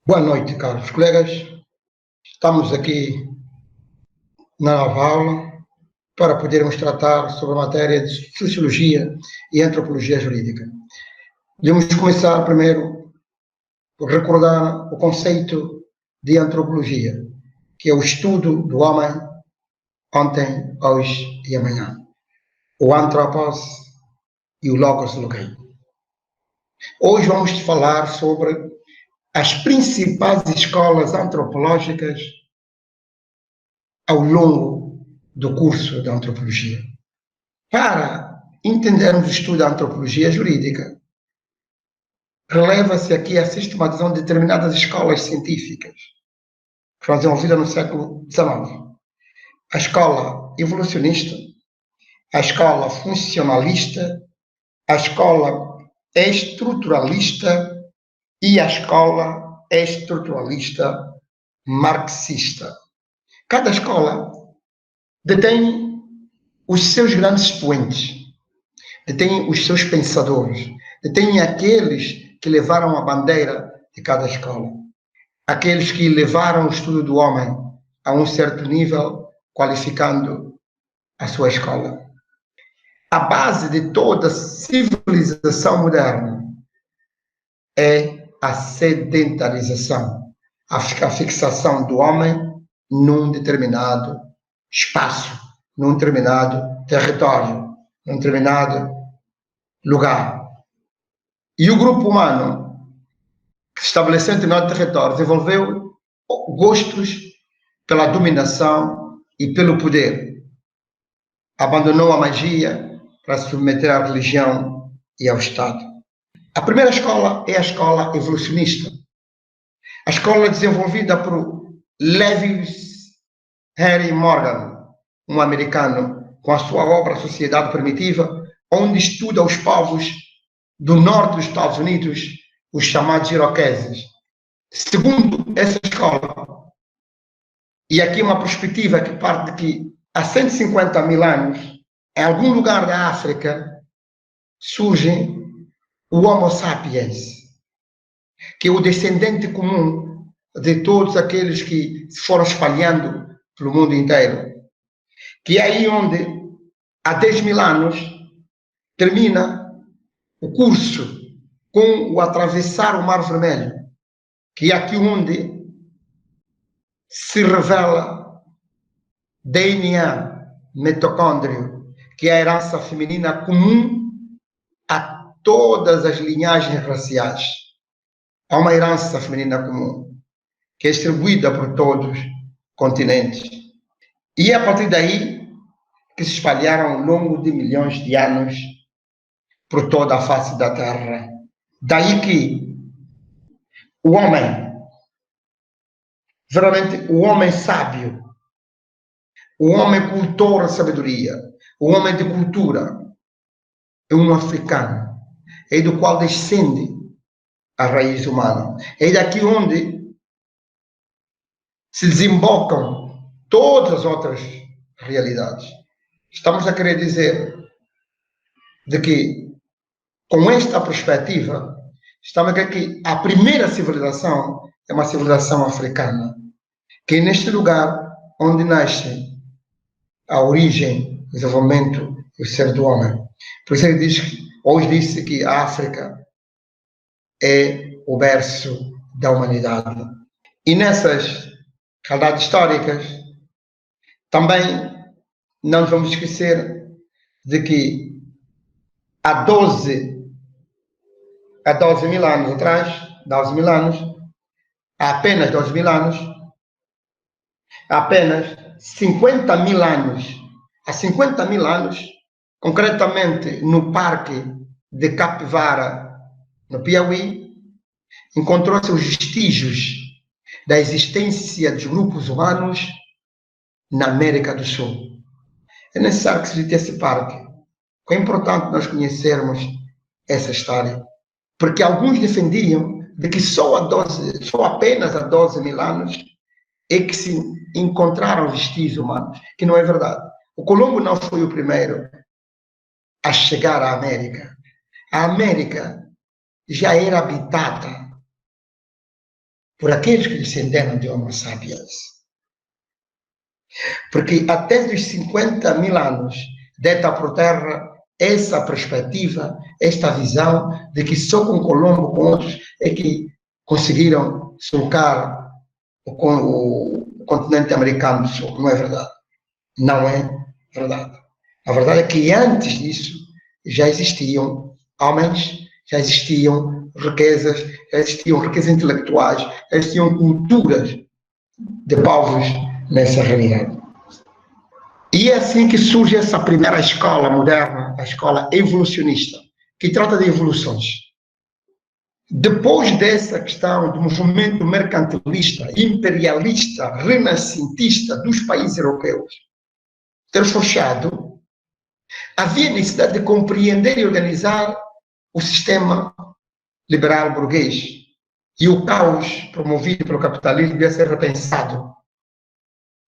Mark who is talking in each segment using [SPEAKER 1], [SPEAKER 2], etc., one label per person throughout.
[SPEAKER 1] Boa noite, caros colegas. Estamos aqui na nova aula para podermos tratar sobre a matéria de Sociologia e Antropologia Jurídica. Devemos começar primeiro por recordar o conceito de antropologia, que é o estudo do homem ontem, hoje e amanhã. O anthropos e o logos logoi. Hoje vamos falar sobre as principais escolas antropológicas ao longo do curso de antropologia. Para entendermos o estudo da antropologia jurídica, releva-se aqui a sistematização de determinadas escolas científicas que foram desenvolvidas no século XIX. A escola evolucionista, a escola funcionalista, a escola estruturalista e a escola estruturalista marxista. Cada escola detém os seus grandes expoentes, detém os seus pensadores, detém aqueles que levaram a bandeira de cada escola, aqueles que levaram o estudo do homem a um certo nível, qualificando a sua escola. A base de toda civilização moderna é a sedentarização, a fixação do homem num determinado espaço, num determinado território, num determinado lugar. E o grupo humano, que se estabeleceu em determinado território, desenvolveu gostos pela dominação e pelo poder. Abandonou a magia para se submeter à religião e ao Estado. A primeira escola é a escola evolucionista. A escola desenvolvida por Lewis Henry Morgan, um americano, com a sua obra Sociedade Primitiva, onde estuda os povos do norte dos Estados Unidos, os chamados iroqueses. Segundo essa escola, e aqui uma perspectiva que parte de que há 150 mil anos, em algum lugar da África, surge o Homo sapiens, que é o descendente comum de todos aqueles que se foram espalhando pelo mundo inteiro. Que é aí onde, há 10 mil anos, termina o curso com o atravessar o Mar Vermelho, que é aqui onde se revela DNA mitocôndrio, que é a herança feminina comum a todas as linhagens raciais. Há uma herança feminina comum, que é distribuída por todos os continentes. E é a partir daí que se espalharam ao longo de milhões de anos por toda a face da Terra. Daí que o homem, geralmente o homem sábio, o homem cultor de sabedoria, o homem de cultura, é um africano, é do qual descende a raiz humana. É daqui onde se desembocam todas as outras realidades. Estamos a querer dizer de que, com esta perspectiva, estamos a querer que a primeira civilização é uma civilização africana, que é neste lugar onde nasce a origem, o desenvolvimento e o ser do homem. Por isso ele diz, hoje disse que a África é o berço da humanidade. E nessas realidades históricas, também não nos vamos esquecer de que há 12 mil anos atrás, 12 mil anos, há apenas 12 mil anos, há apenas 50 mil anos, há 50 mil anos, concretamente no Parque de Capivara, no Piauí, encontrou-se os vestígios da existência dos grupos humanos na América do Sul. É necessário que se visite esse parque. É importante nós conhecermos essa história, porque alguns defendiam de que só apenas há 12 mil anos é que se encontraram vestígios humanos, que não é verdade. O Colombo não foi o primeiro a chegar à América. A América já era habitada por aqueles que descenderam de Homo sapiens. Porque até os 50 mil anos deta por terra essa perspectiva, esta visão de que só com Colombo, com outros, é que conseguiram sulcar o continente americano do sul. Não é verdade. Não é verdade. A verdade é que antes disso já existiam homens, já existiam riquezas intelectuais, já existiam culturas de povos nessa realidade. E é assim que surge essa primeira escola moderna, a escola evolucionista, que trata de evoluções. Depois dessa questão do movimento mercantilista, imperialista, renascentista dos países europeus ter forjado, havia necessidade de compreender e organizar o sistema liberal burguês. E o caos promovido pelo capitalismo devia ser repensado.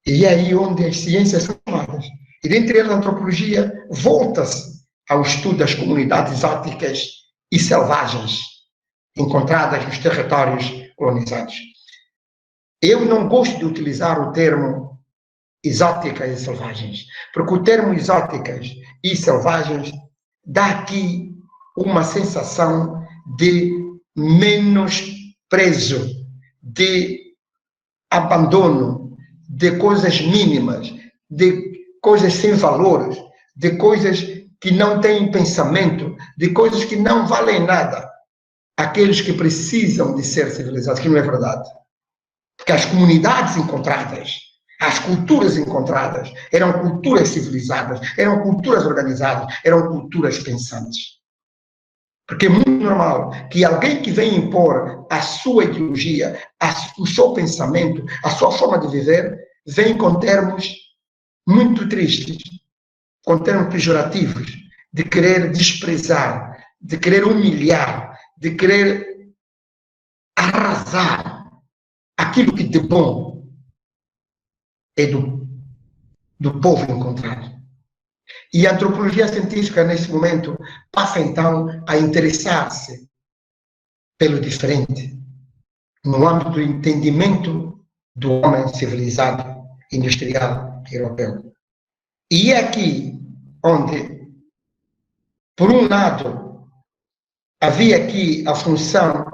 [SPEAKER 1] E é aí onde as ciências são tomadas. E dentre elas a antropologia volta-se ao estudo das comunidades exóticas e selvagens encontradas nos territórios colonizados. Eu não gosto de utilizar o termo exóticas e selvagens, porque o termo exóticas e selvagens dá aqui uma sensação de menosprezo, de abandono, de coisas mínimas, de coisas sem valores, de coisas que não têm pensamento, de coisas que não valem nada. Aqueles que precisam de ser civilizados, que não é verdade. Porque as comunidades encontradas, as culturas encontradas, eram culturas civilizadas, eram culturas organizadas, eram culturas pensantes. Porque é muito normal que alguém que vem impor a sua ideologia, o seu pensamento, a sua forma de viver, vem com termos muito tristes, com termos pejorativos, de querer desprezar, de querer humilhar, de querer arrasar aquilo que de bom é do povo encontrado. E a antropologia científica, nesse momento, passa então a interessar-se pelo diferente, no âmbito do entendimento do homem civilizado, industrial, europeu. E é aqui onde, por um lado, havia aqui a função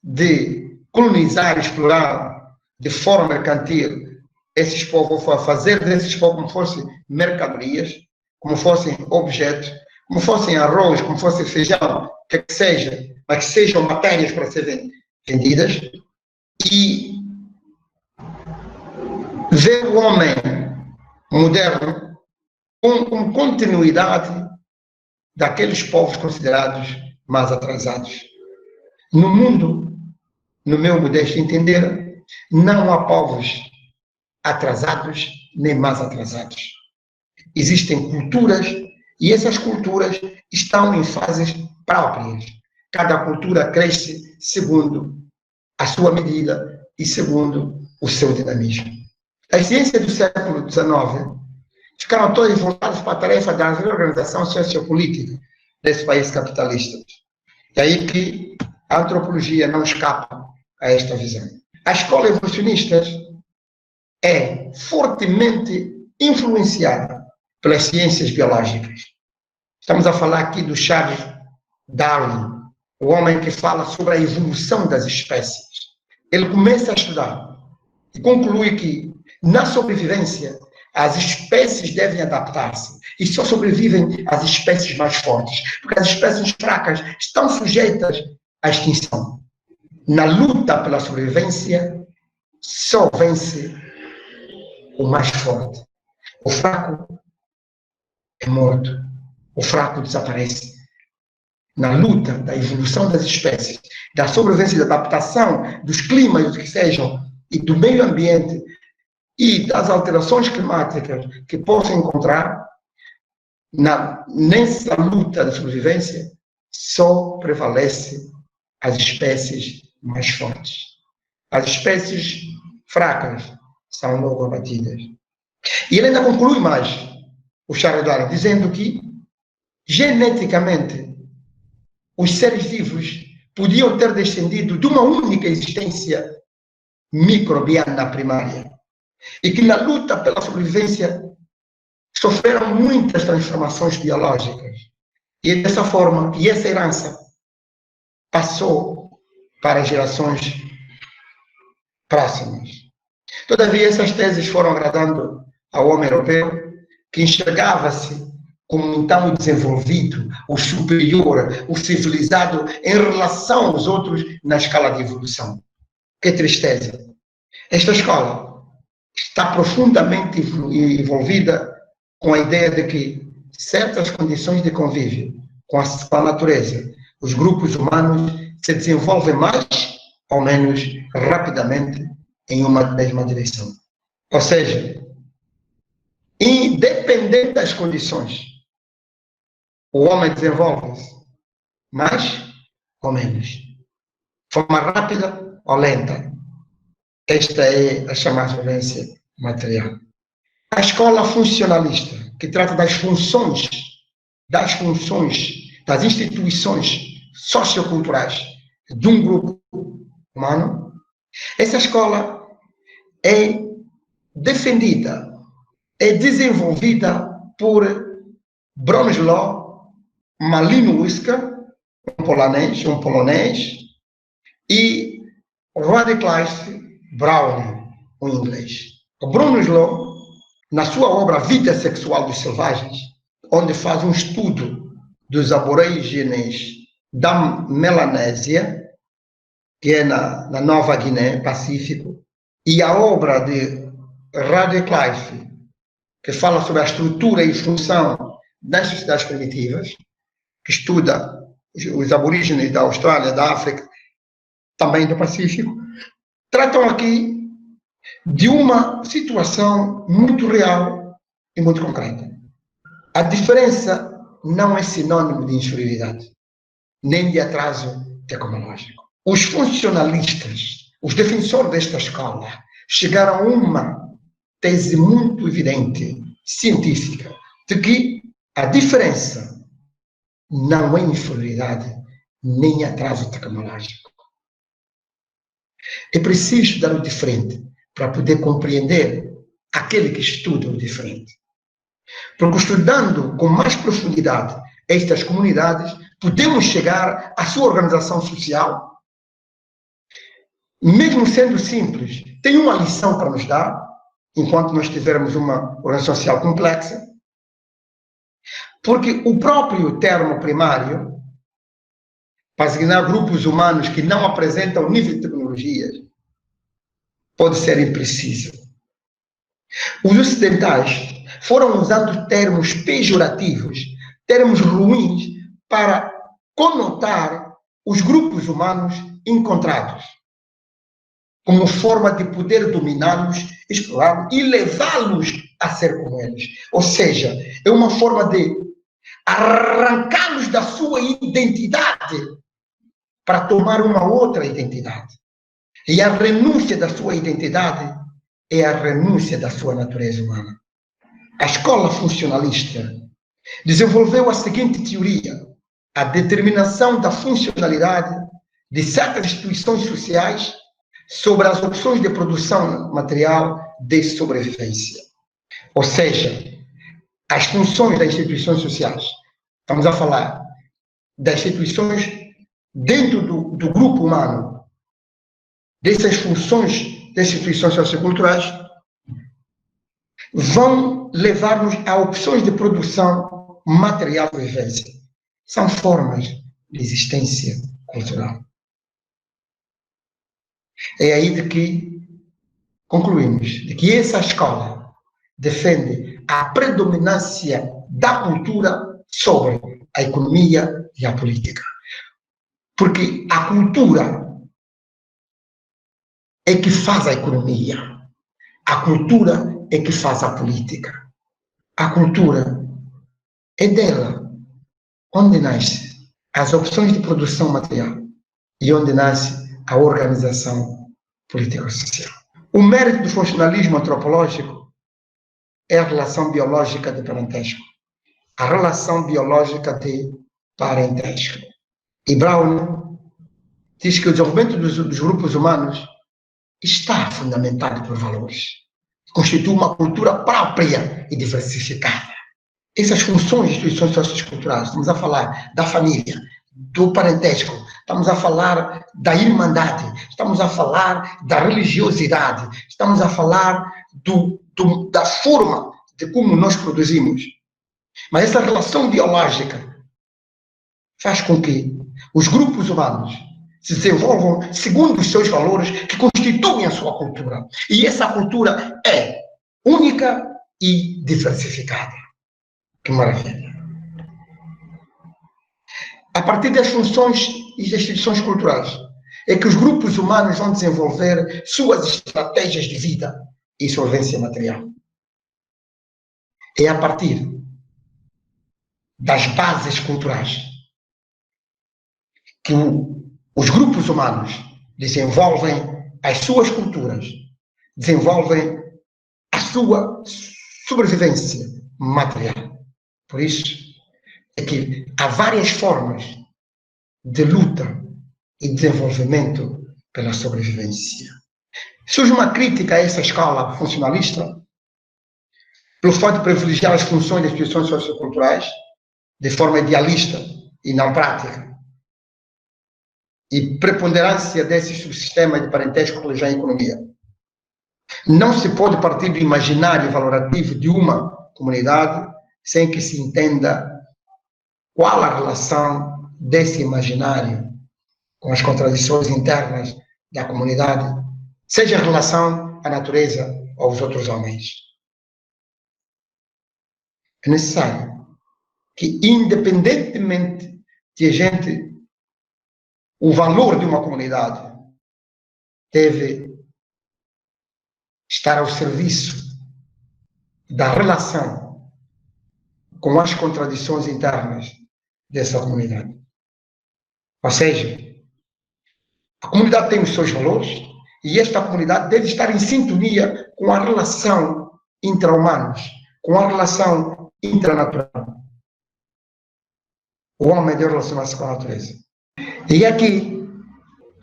[SPEAKER 1] de colonizar, explorar de forma mercantil esses povos, fazer desses povos como fossem mercadorias, como fossem objetos, como fossem arroz, como fosse feijão, que seja, mas que sejam matérias para serem vendidas, e ver o homem moderno com continuidade daqueles povos considerados mais atrasados. No mundo, no meu modesto entender, não há povos atrasados nem mais atrasados. Existem culturas e essas culturas estão em fases próprias. Cada cultura cresce segundo a sua medida e segundo o seu dinamismo. As ciências do século XIX ficaram todas voltadas para a tarefa da reorganização sociopolítica desse país capitalista. É aí que a antropologia não escapa a esta visão. A escola evolucionista é fortemente influenciada pelas ciências biológicas. Estamos a falar aqui do Charles Darwin, o homem que fala sobre a evolução das espécies. Ele começa a estudar e conclui que, na sobrevivência, as espécies devem adaptar-se e só sobrevivem as espécies mais fortes, porque as espécies fracas estão sujeitas à extinção. Na luta pela sobrevivência, só vence o mais forte. O fraco é morto. O fraco desaparece. Na luta da evolução das espécies, da sobrevivência e da adaptação dos climas que sejam e do meio ambiente e das alterações climáticas que possam encontrar, nessa luta da sobrevivência, só prevalece as espécies mais fortes. As espécies fracas são logo abatidas. E ele ainda conclui mais, o Charles Darwin, dizendo que, geneticamente, os seres vivos podiam ter descendido de uma única existência microbiana primária e que na luta pela sobrevivência sofreram muitas transformações biológicas. E é dessa forma que essa herança passou para as gerações próximas. Todavia, essas teses foram agradando ao homem europeu, que enxergava-se como então o desenvolvido, o superior, o civilizado em relação aos outros na escala de evolução. Que tristeza! Esta escola está profundamente envolvida com a ideia de que certas condições de convívio com a natureza, os grupos humanos se desenvolvem mais ou menos rapidamente em uma mesma direção. Ou seja, independente das condições, o homem desenvolve-se mais ou menos, de forma rápida ou lenta. Esta é a chamada violência material. A escola funcionalista, que trata das funções, das instituições socioculturais de um grupo humano, essa escola é defendida, é desenvolvida por Bronislaw Malinowski, um polonês, e Radcliffe Brown, um inglês. O Bronislaw, na sua obra Vida Sexual dos Selvagens, onde faz um estudo dos aborígenes da Melanésia, que é na Nova Guiné, Pacífico, e a obra de Radcliffe, que fala sobre a estrutura e função das sociedades primitivas, que estuda os aborígenes da Austrália, da África, também do Pacífico, tratam aqui de uma situação muito real e muito concreta. A diferença não é sinônimo de inferioridade, nem de atraso tecnológico. Os funcionalistas, os defensores desta escola, chegaram a uma tese muito evidente, científica, de que a diferença não é inferioridade, nem atraso tecnológico. É preciso estudar o diferente para poder compreender aquele que estuda o diferente. Porque estudando com mais profundidade estas comunidades, podemos chegar à sua organização social. Mesmo sendo simples, tem uma lição para nos dar, enquanto nós tivermos uma organização social complexa, porque o próprio termo primário, para designar grupos humanos que não apresentam nível de tecnologias, pode ser impreciso. Os ocidentais foram usando termos pejorativos, termos ruins, para conotar os grupos humanos encontrados, como forma de poder dominá-los, explorá-los e levá-los a ser como eles. Ou seja, é uma forma de arrancá-los da sua identidade para tomar uma outra identidade. E a renúncia da sua identidade é a renúncia da sua natureza humana. A escola funcionalista desenvolveu a seguinte teoria: a determinação da funcionalidade de certas instituições sociais sobre as opções de produção material de sobrevivência. Ou seja, as funções das instituições sociais. Estamos a falar das instituições dentro do grupo humano, dessas funções das instituições socioculturais, vão levar-nos a opções de produção material de sobrevivência. São formas de existência cultural. É aí de que concluímos de que essa escola defende a predominância da cultura sobre a economia e a política. Porque a cultura é que faz a economia. A cultura é que faz a política. A cultura é dela onde nasce as opções de produção material e onde nasce a organização político-social. O mérito do funcionalismo antropológico é a relação biológica de parentesco. A relação biológica de parentesco. E Brown diz que o desenvolvimento dos grupos humanos está fundamentado por valores. Constitui uma cultura própria e diversificada. Essas funções de instituições socioculturais, estamos a falar da família, do parentesco, estamos a falar da irmandade, estamos a falar da religiosidade, estamos a falar da forma de como nós produzimos. Mas essa relação biológica faz com que os grupos humanos se desenvolvam segundo os seus valores que constituem a sua cultura. E essa cultura é única e diversificada. Que maravilha! A partir das funções e das instituições culturais, é que os grupos humanos vão desenvolver suas estratégias de vida e solvência material. É a partir das bases culturais que os grupos humanos desenvolvem as suas culturas, desenvolvem a sua sobrevivência material. Por isso é que há várias formas de luta e desenvolvimento pela sobrevivência. Surge uma crítica a essa escola funcionalista pelo fato de privilegiar as funções das instituições socioculturais de forma idealista e não prática, e preponderância desse subsistema de parentesco, religião e economia. Não se pode partir do imaginário valorativo de uma comunidade sem que se entenda qual a relação desse imaginário com as contradições internas da comunidade, seja em relação à natureza ou aos outros homens. É necessário que, independentemente de o valor de uma comunidade deve estar ao serviço da relação com as contradições internas dessa comunidade. Ou seja, a comunidade tem os seus valores e esta comunidade deve estar em sintonia com a relação intra-humanos, com a relação intranatural. O homem deve relacionar-se com a natureza. E aqui,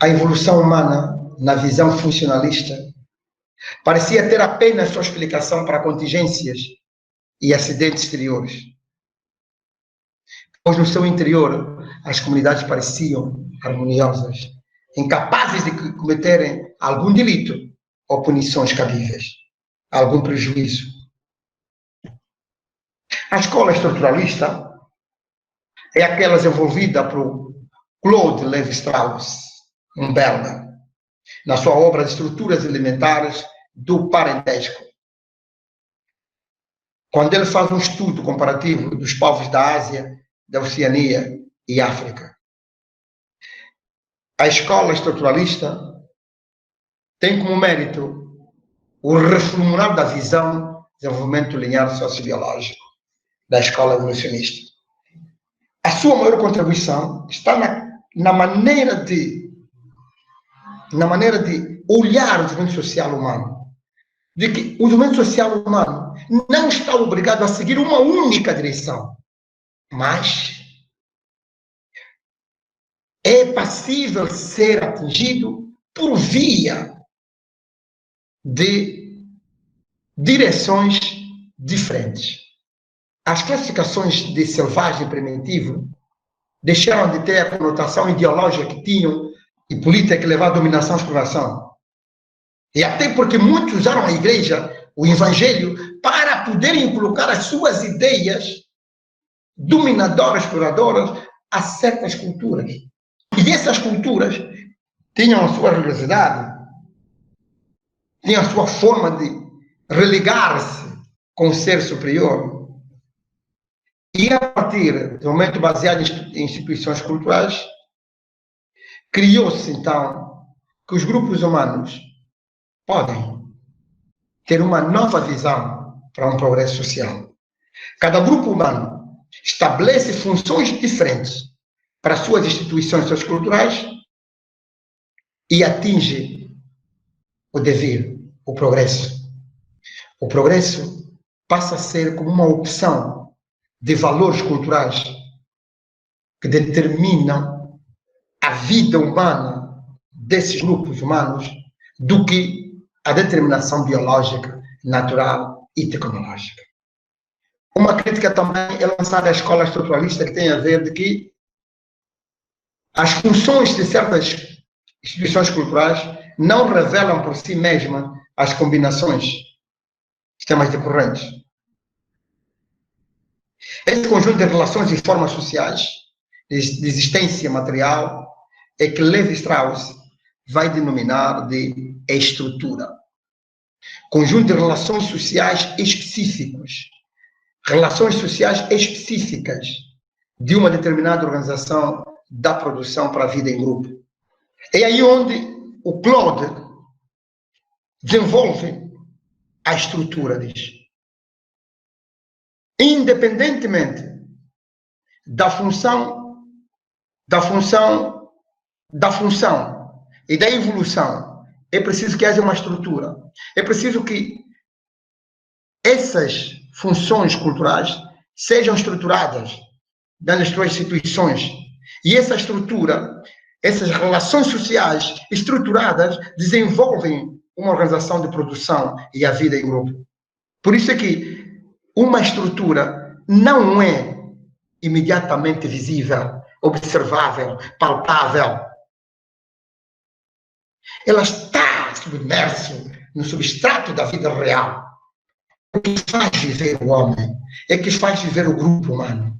[SPEAKER 1] a evolução humana, na visão funcionalista, parecia ter apenas sua explicação para contingências e acidentes exteriores. Pois no seu interior, as comunidades pareciam harmoniosas, incapazes de cometerem algum delito ou punições cabíveis, algum prejuízo. A escola estruturalista é aquela desenvolvida por Claude Lévi-Strauss, um belga, na sua obra de Estruturas Elementares do Parentesco. Quando ele faz um estudo comparativo dos povos da Ásia, da Oceania e África. A escola estruturalista tem como mérito o reformular da visão desenvolvimento linear sociobiológico da escola evolucionista. A sua maior contribuição está na maneira de olhar o desenvolvimento social humano, de que o desenvolvimento social humano não está obrigado a seguir uma única direção, mas é passível ser atingido por via de direções diferentes. As classificações de selvagem e primitivo deixaram de ter a conotação ideológica que tinham e política que levava à dominação e exploração. E até porque muitos usaram a igreja, o evangelho, para poderem colocar as suas ideias dominadoras, exploradoras, a certas culturas. E essas culturas tinham a sua religiosidade, tinham a sua forma de religar-se com o ser superior. E a partir do momento baseado em instituições culturais, criou-se então que os grupos humanos podem ter uma nova visão para um progresso social. Cada grupo humano estabelece funções diferentes para as suas instituições socioculturais e atinge o dever, o progresso. O progresso passa a ser como uma opção de valores culturais que determinam a vida humana desses grupos humanos do que a determinação biológica, natural e tecnológica. Uma crítica também é lançada à escola estruturalista que tem a ver de que as funções de certas instituições culturais não revelam por si mesmas as combinações, sistemas decorrentes. Esse conjunto de relações e formas sociais, de existência material, é que Levi-Strauss vai denominar de estrutura. Conjunto de relações sociais específicos. Relações sociais específicas de uma determinada organização da produção para a vida em grupo. É aí onde o Claude desenvolve a estrutura disso. Independentemente da função e da evolução, é preciso que haja uma estrutura. É preciso que essas funções culturais sejam estruturadas nas suas instituições. E essa estrutura, essas relações sociais estruturadas, desenvolvem uma organização de produção e a vida em grupo. Por isso é que uma estrutura não é imediatamente visível, observável, palpável. Ela está submersa no substrato da vida real. O que faz viver o homem é que faz viver o grupo humano,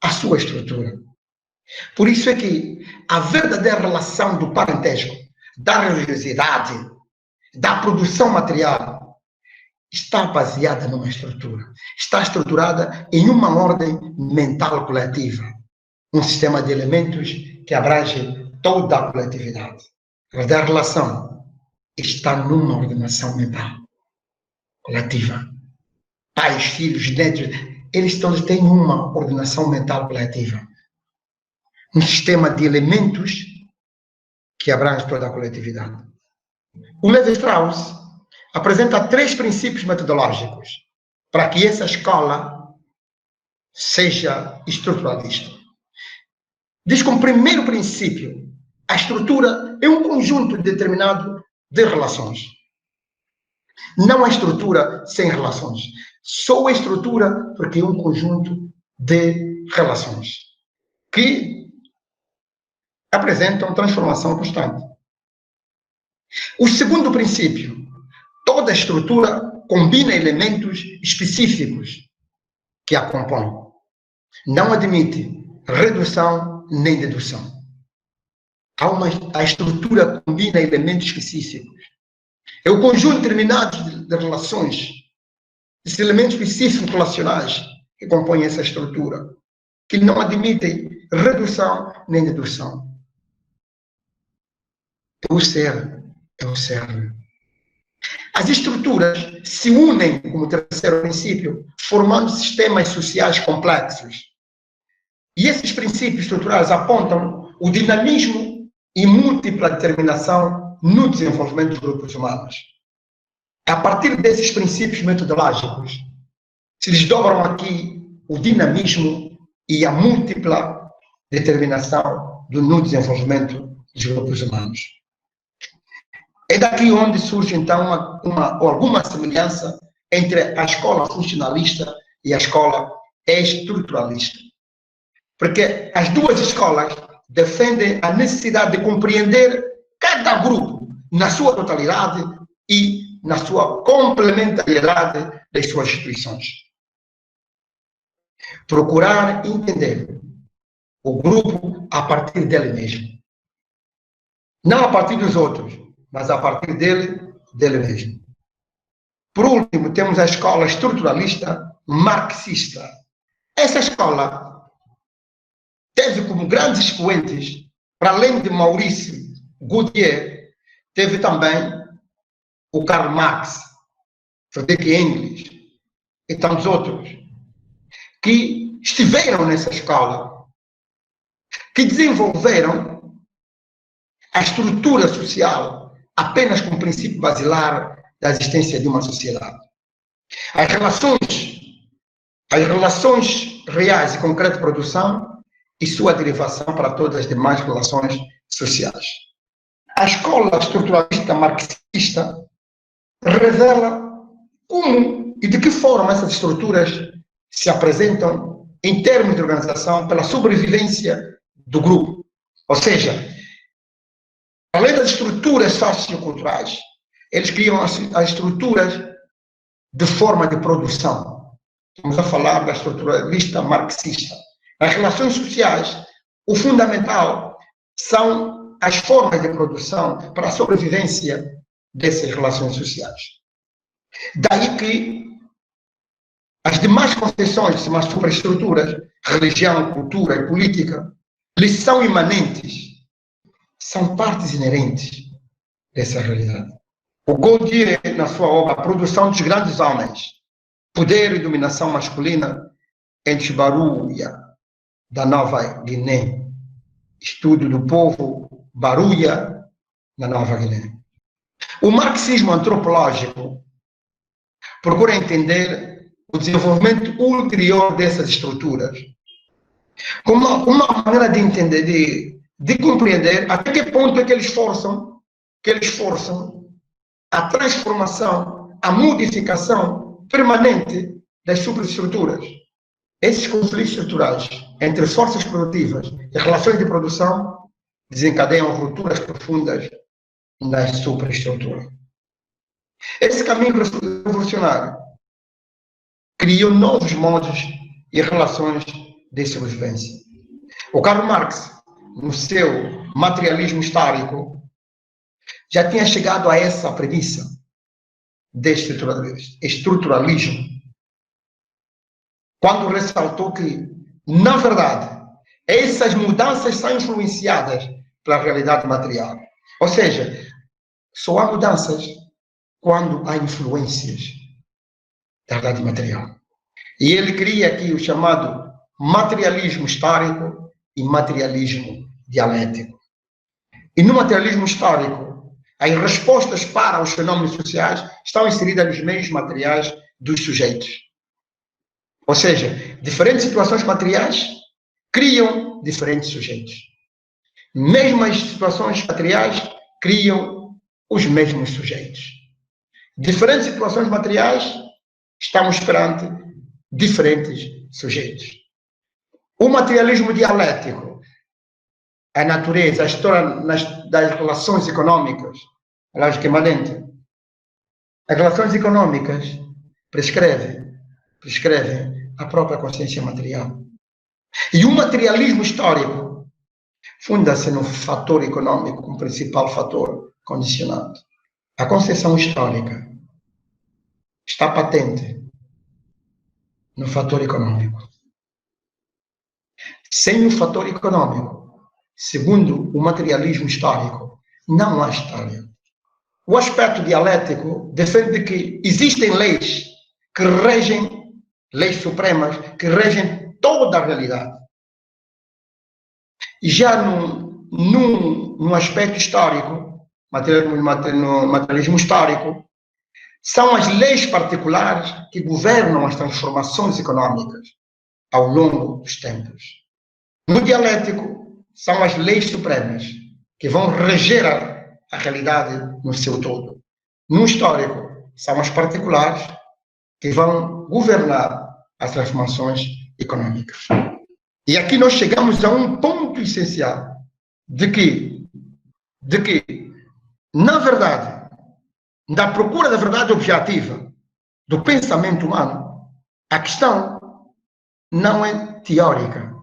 [SPEAKER 1] a sua estrutura. Por isso é que a verdadeira relação do parentesco, da religiosidade, da produção material, está baseada numa estrutura. Está estruturada em uma ordem mental coletiva. Um sistema de elementos que abrange toda a coletividade. A verdadeira relação está numa ordenação mental coletiva. Pais, filhos, netos, eles todos têm uma ordenação mental coletiva. Um sistema de elementos que abrange toda a coletividade. O Levi-Strauss apresenta 3 princípios metodológicos para que essa escola seja estruturalista. Diz que o primeiro princípio, a estrutura é um conjunto determinado de relações. Não há estrutura sem relações. Só a estrutura porque é um conjunto de relações que apresentam transformação constante. O segundo princípio, toda estrutura combina elementos específicos que a compõem. Não admite redução nem dedução. A estrutura combina elementos específicos. É o conjunto determinado de relações, esses elementos específicos relacionais que compõem essa estrutura, que não admitem redução nem dedução. É o ser. As estruturas se unem, como terceiro princípio, formando sistemas sociais complexos. E esses princípios estruturais apontam o dinamismo e múltipla determinação no desenvolvimento dos grupos humanos. A partir desses princípios metodológicos, se desdobram aqui o dinamismo e a múltipla determinação no desenvolvimento dos grupos humanos. É daqui onde surge, então, alguma semelhança entre a escola funcionalista e a escola estruturalista. Porque as duas escolas defendem a necessidade de compreender cada grupo na sua totalidade e na sua complementariedade das suas instituições. Procurar entender o grupo a partir dele mesmo. Não a partir dos outros, mas a partir dele mesmo. Por último, temos a escola estruturalista marxista. Essa escola teve como grandes expoentes, para além de Maurice Gautier, teve também o Karl Marx, Friedrich Engels e tantos outros, que estiveram nessa escola, que desenvolveram a estrutura social apenas como princípio basilar da existência de uma sociedade. As relações reais e concretas de produção e sua derivação para todas as demais relações sociais. A escola estruturalista marxista revela como e de que forma essas estruturas se apresentam em termos de organização pela sobrevivência do grupo. Ou seja, além das estruturas socioculturais, eles criam as estruturas de forma de produção. Estamos a falar da estruturalista marxista. Nas relações sociais, o fundamental são as formas de produção para a sobrevivência dessas relações sociais. Daí que as demais concepções, as superestruturas, religião, cultura e política, lhes são imanentes, são partes inerentes dessa realidade. O Gaultier, na sua obra A Produção dos Grandes Homens, Poder e Dominação Masculina em Baruia, da Nova Guiné, estudo do povo Baruia, na Nova Guiné. O marxismo antropológico procura entender o desenvolvimento ulterior dessas estruturas como uma maneira de entender, de compreender até que ponto é que eles forçam a transformação, a modificação permanente das superestruturas. Esses conflitos estruturais entre forças produtivas e relações de produção desencadeiam rupturas profundas nas superestruturas. Esse caminho revolucionário criou novos modos e relações de sobrevivência. O Karl Marx, no seu materialismo histórico, já tinha chegado a essa premissa de estruturalismo, quando ressaltou que, na verdade, essas mudanças são influenciadas pela realidade material. Ou seja, só há mudanças quando há influências da realidade material. E ele cria aqui o chamado materialismo histórico e materialismo dialético. E no materialismo histórico, as respostas para os fenômenos sociais estão inseridas nos meios materiais dos sujeitos. Ou seja, diferentes situações materiais criam diferentes sujeitos. Mesmas situações materiais criam os mesmos sujeitos. Diferentes situações materiais, estamos perante diferentes sujeitos. O materialismo dialético, a natureza, a história das relações econômicas, a lógica imanente. As relações econômicas prescrevem a própria consciência material. E o materialismo histórico funda-se no fator econômico como principal fator condicionante. A concepção histórica está patente no fator econômico. Sem o fator econômico, segundo o materialismo histórico, não há história. O aspecto dialético defende que existem leis que regem, leis supremas, que regem toda a realidade. E já no aspecto histórico, no materialismo histórico, são as leis particulares que governam as transformações econômicas ao longo dos tempos. No dialético, são as leis supremas que vão reger a realidade no seu todo. No histórico, são as particulares que vão governar as transformações econômicas. E aqui nós chegamos a um ponto essencial de que na verdade, na procura da verdade objetiva do pensamento humano, a questão não é teórica,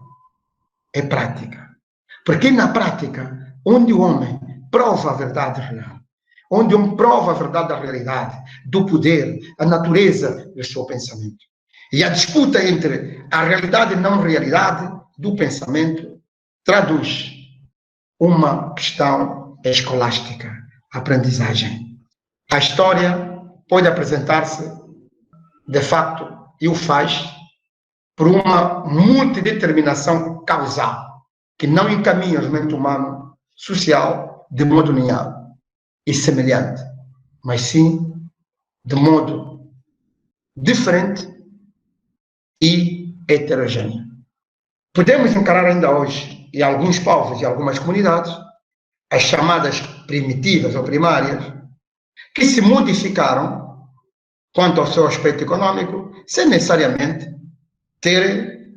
[SPEAKER 1] é prática. Porque na prática, onde o homem prova a verdade real, onde o homem prova a verdade da realidade, do poder, a natureza do seu pensamento. E a disputa entre a realidade e não realidade do pensamento traduz uma questão escolástica, aprendizagem. A história pode apresentar-se, de facto, e o faz, por uma multideterminação causal, que não encaminha o desenvolvimento humano social de modo linear e semelhante, mas sim de modo diferente e heterogêneo. Podemos encarar ainda hoje, em alguns povos e algumas comunidades, as chamadas primitivas ou primárias, que se modificaram quanto ao seu aspecto econômico, sem necessariamente ter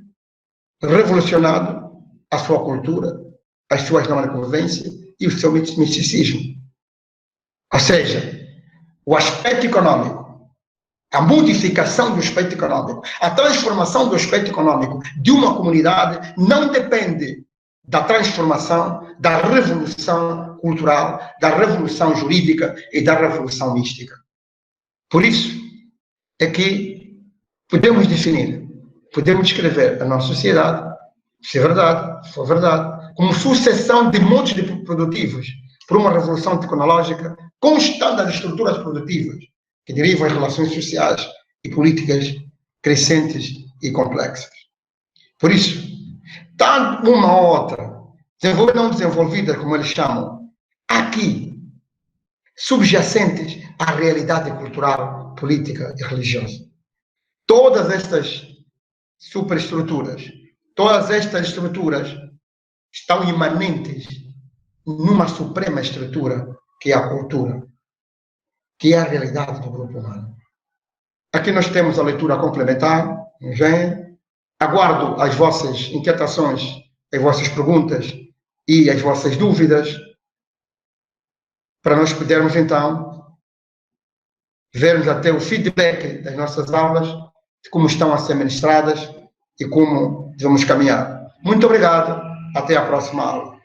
[SPEAKER 1] revolucionado a sua cultura, as suas normas de convivência e o seu misticismo. Ou seja, o aspecto econômico, a modificação do aspecto econômico, a transformação do aspecto econômico de uma comunidade não depende da transformação, da revolução cultural, da revolução jurídica e da revolução mística. Por isso é que podemos definir, podemos descrever a nossa sociedade, se é verdade, se for verdade, como sucessão de modos produtivos por uma revolução tecnológica constante das estruturas produtivas que derivam em relações sociais e políticas crescentes e complexas. Por isso, tanto uma ou outra, desenvolvida ou não desenvolvida, como eles chamam, aqui, subjacentes à realidade cultural, política e religiosa. Todas estas superestruturas, todas estas estruturas estão imanentes numa suprema estrutura, que é a cultura, que é a realidade do grupo humano. Aqui nós temos a leitura complementar, aguardo as vossas inquietações, as vossas perguntas e as vossas dúvidas, para nós podermos então vermos até o feedback das nossas aulas, de como estão a ser ministradas e como devemos caminhar. Muito obrigado, até a próxima aula.